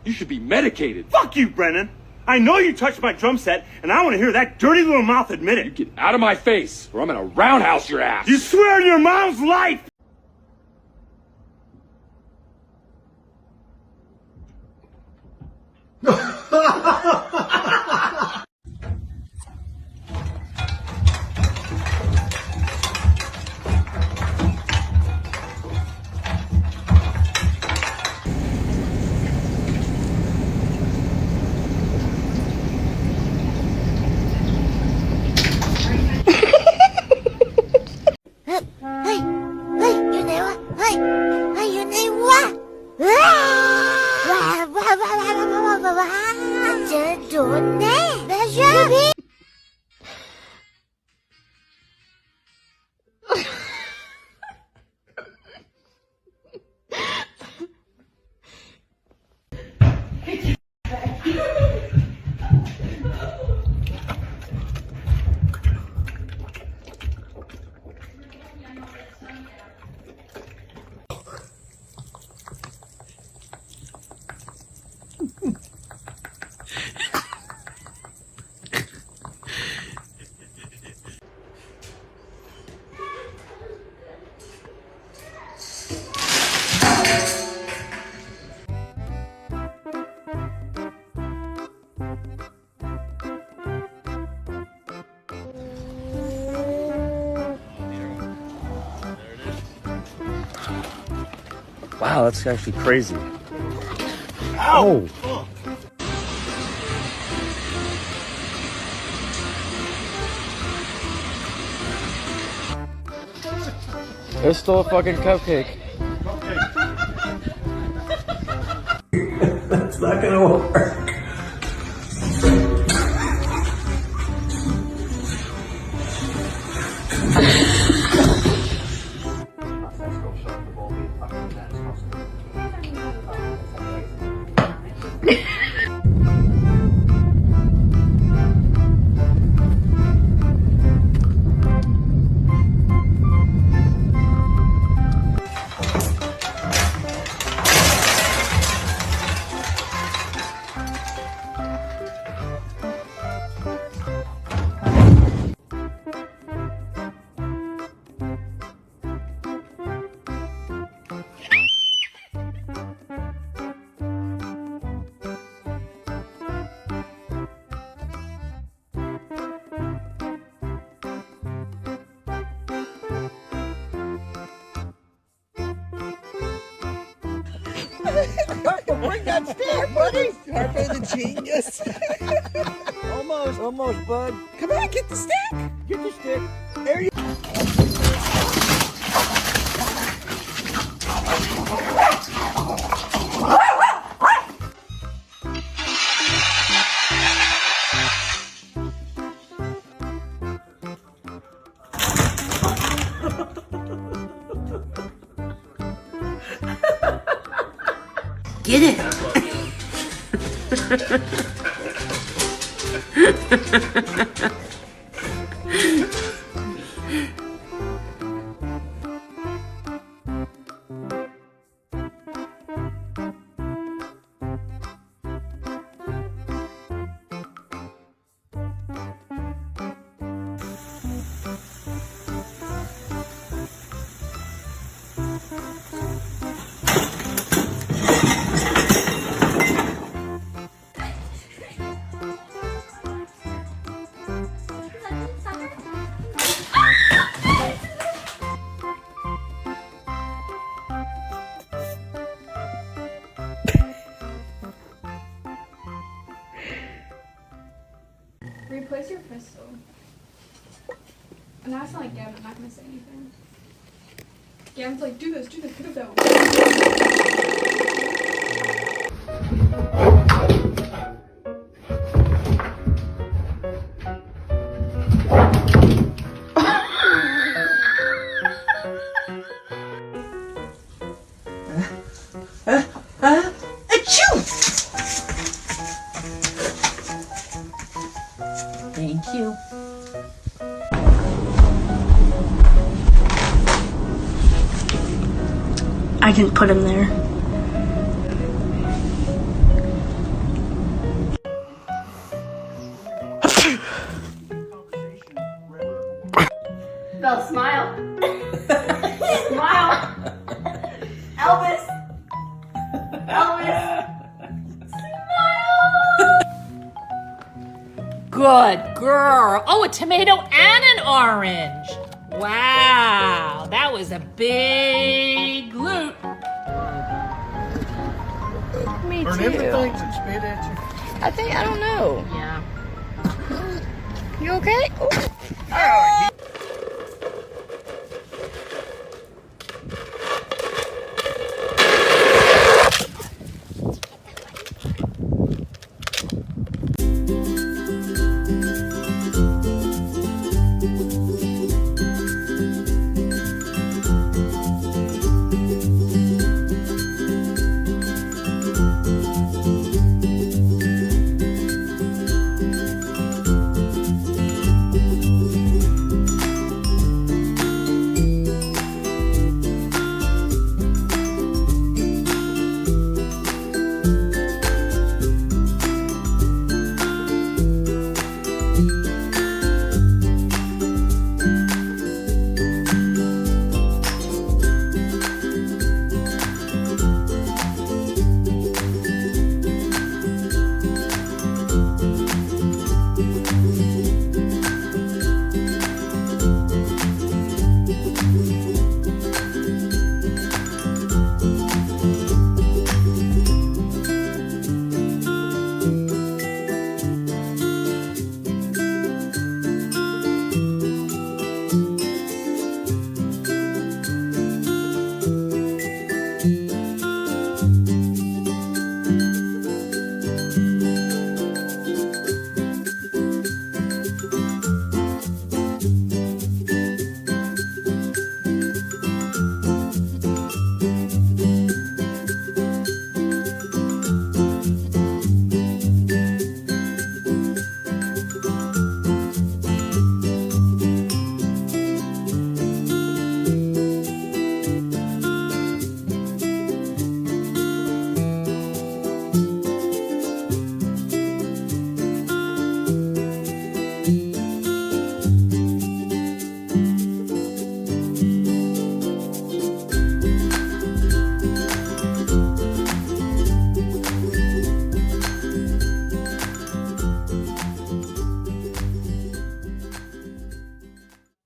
You should be medicated. Fuck you, Brennan. I know you touched my drum set, and I want to hear that dirty little mouth admit it. You get out of my face, or I'm gonna roundhouse your ass. You swear on your mom's life! Wow, that's actually crazy. Ow! Oh. There's still a fucking cupcake. That's not gonna work. Bring that stick, buddy! Harpo the genius. Almost, bud. Come on, get the stick. Get the stick. There you Get it! Replace your pistol. And now it's not like Gavin, I'm not gonna say anything. Gavin's like, do this, put it down. Thank you. I didn't put him there. No, smile. Smile. Elvis. Elvis. Good girl. Oh, a tomato and an orange. Wow, that was a big loot. Me Turn too. into things and spit at you. I don't know. Yeah. You okay?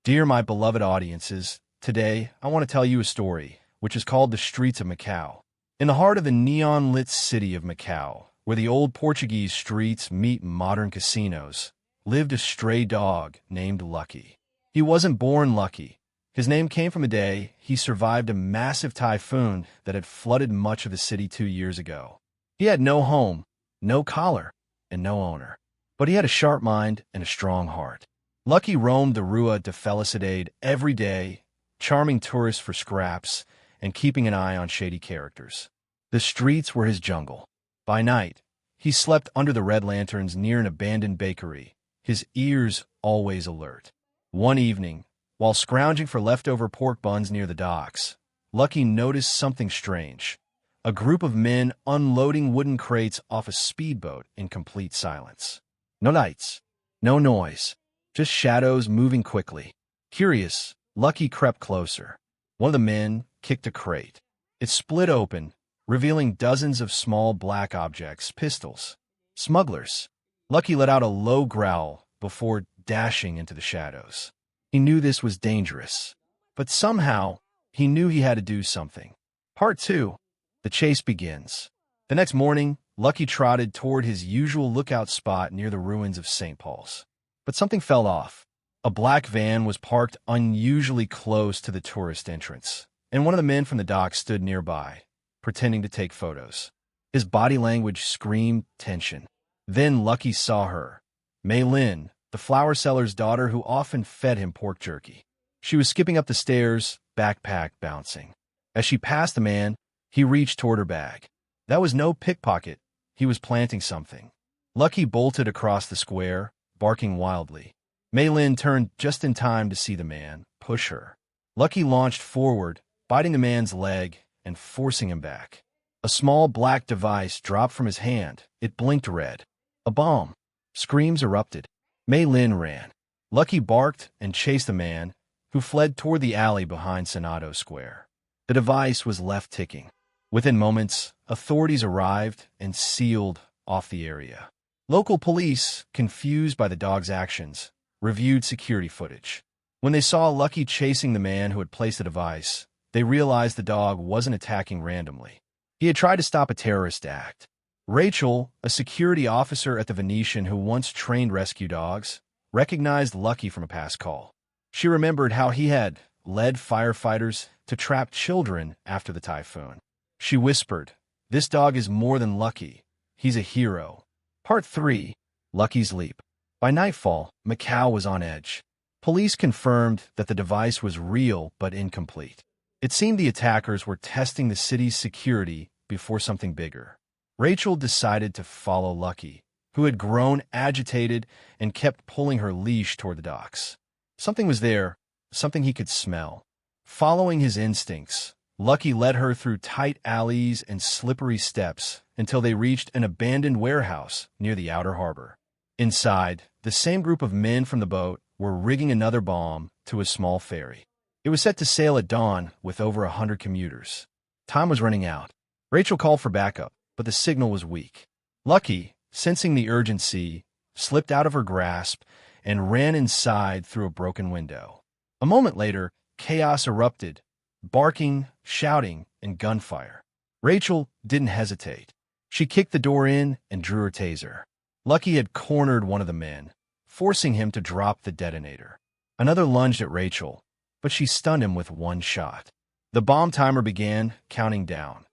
Dear my beloved audiences, today I want to tell you a story, which is called The Streets of Macau. In the heart of the neon-lit city of Macau, where the old Portuguese streets meet modern casinos, lived a stray dog named Lucky. He wasn't born lucky. His name came from a day he survived a massive typhoon that had flooded much of the city 2 years ago. He had no home, no collar, and no owner. But he had a sharp mind and a strong heart. Lucky roamed the Rua de Felicidade every day, charming tourists for scraps and keeping an eye on shady characters. The streets were his jungle. By night, he slept under the red lanterns near an abandoned bakery, his ears always alert. One evening, while scrounging for leftover pork buns near the docks, Lucky noticed something strange. A group of men unloading wooden crates off a speedboat in complete silence. No lights, no noise. Just shadows moving quickly. Curious, Lucky crept closer. One of the men kicked a crate. It split open, revealing dozens of small black objects, pistols. Smugglers. Lucky let out a low growl before dashing into the shadows. He knew this was dangerous, but somehow he knew he had to do something. Part 2. The chase begins. The next morning, Lucky trotted toward his usual lookout spot near the ruins of St. Paul's. But something fell off. A black van was parked unusually close to the tourist entrance, and one of the men from the dock stood nearby, pretending to take photos. His body language screamed tension. Then Lucky saw her, Mei Lin, the flower seller's daughter who often fed him pork jerky. She was skipping up the stairs, backpack bouncing. As she passed the man, he reached toward her bag. That was no pickpocket. He was planting something. Lucky bolted across the square, barking wildly. Mei Lin turned just in time to see the man push her. Lucky launched forward, biting the man's leg and forcing him back. A small black device dropped from his hand. It blinked red. A bomb. Screams erupted. Mei Lin ran. Lucky barked and chased the man, who fled toward the alley behind Senado Square. The device was left ticking. Within moments, authorities arrived and sealed off the area. Local police, confused by the dog's actions, reviewed security footage. When they saw Lucky chasing the man who had placed the device, they realized the dog wasn't attacking randomly. He had tried to stop a terrorist act. Rachel, a security officer at the Venetian who once trained rescue dogs, recognized Lucky from a past call. She remembered how he had led firefighters to trap children after the typhoon. She whispered, "This dog is more than Lucky. He's a hero." Part 3. Lucky's Leap. By nightfall, Macau was on edge. Police confirmed that the device was real but incomplete. It seemed the attackers were testing the city's security before something bigger. Rachel decided to follow Lucky, who had grown agitated and kept pulling her leash toward the docks. Something was there, something he could smell. Following his instincts, Lucky led her through tight alleys and slippery steps until they reached an abandoned warehouse near the outer harbor. Inside, the same group of men from the boat were rigging another bomb to a small ferry. It was set to sail at dawn with over 100 commuters. Time was running out. Rachel called for backup, but the signal was weak. Lucky, sensing the urgency, slipped out of her grasp and ran inside through a broken window. A moment later, chaos erupted, barking, shouting, and gunfire. Rachel didn't hesitate. She kicked the door in and drew her taser. Lucky had cornered one of the men, forcing him to drop the detonator. Another lunged at Rachel, but she stunned him with one shot. The bomb timer began counting down.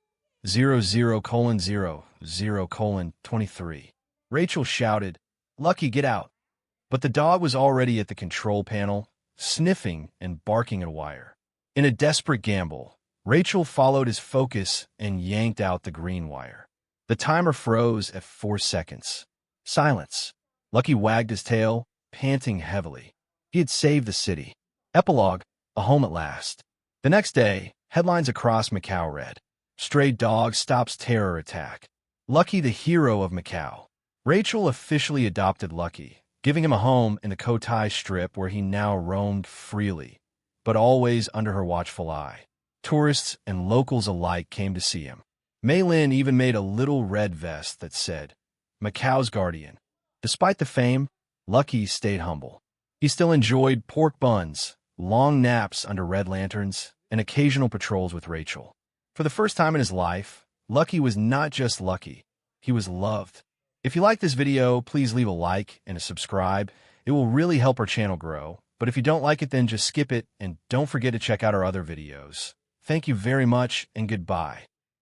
00:00:23. Rachel shouted, "Lucky, get out." But the dog was already at the control panel, sniffing and barking at a wire. In a desperate gamble, Rachel followed his focus and yanked out the green wire. The timer froze at 4 seconds. Silence. Lucky wagged his tail, panting heavily. He had saved the city. Epilogue: a home at last. The next day, headlines across Macau read, "Stray dog stops terror attack. Lucky the hero of Macau." Rachel officially adopted Lucky, giving him a home in the Cotai Strip where he now roamed freely, but always under her watchful eye. Tourists and locals alike came to see him. Mei Lin even made a little red vest that said, "Macau's Guardian." Despite the fame, Lucky stayed humble. He still enjoyed pork buns, long naps under red lanterns, and occasional patrols with Rachel. For the first time in his life, Lucky was not just lucky, he was loved. If you like this video, please leave a like and a subscribe. It will really help our channel grow. But if you don't like it, then just skip it, and don't forget to check out our other videos. Thank you very much, and goodbye.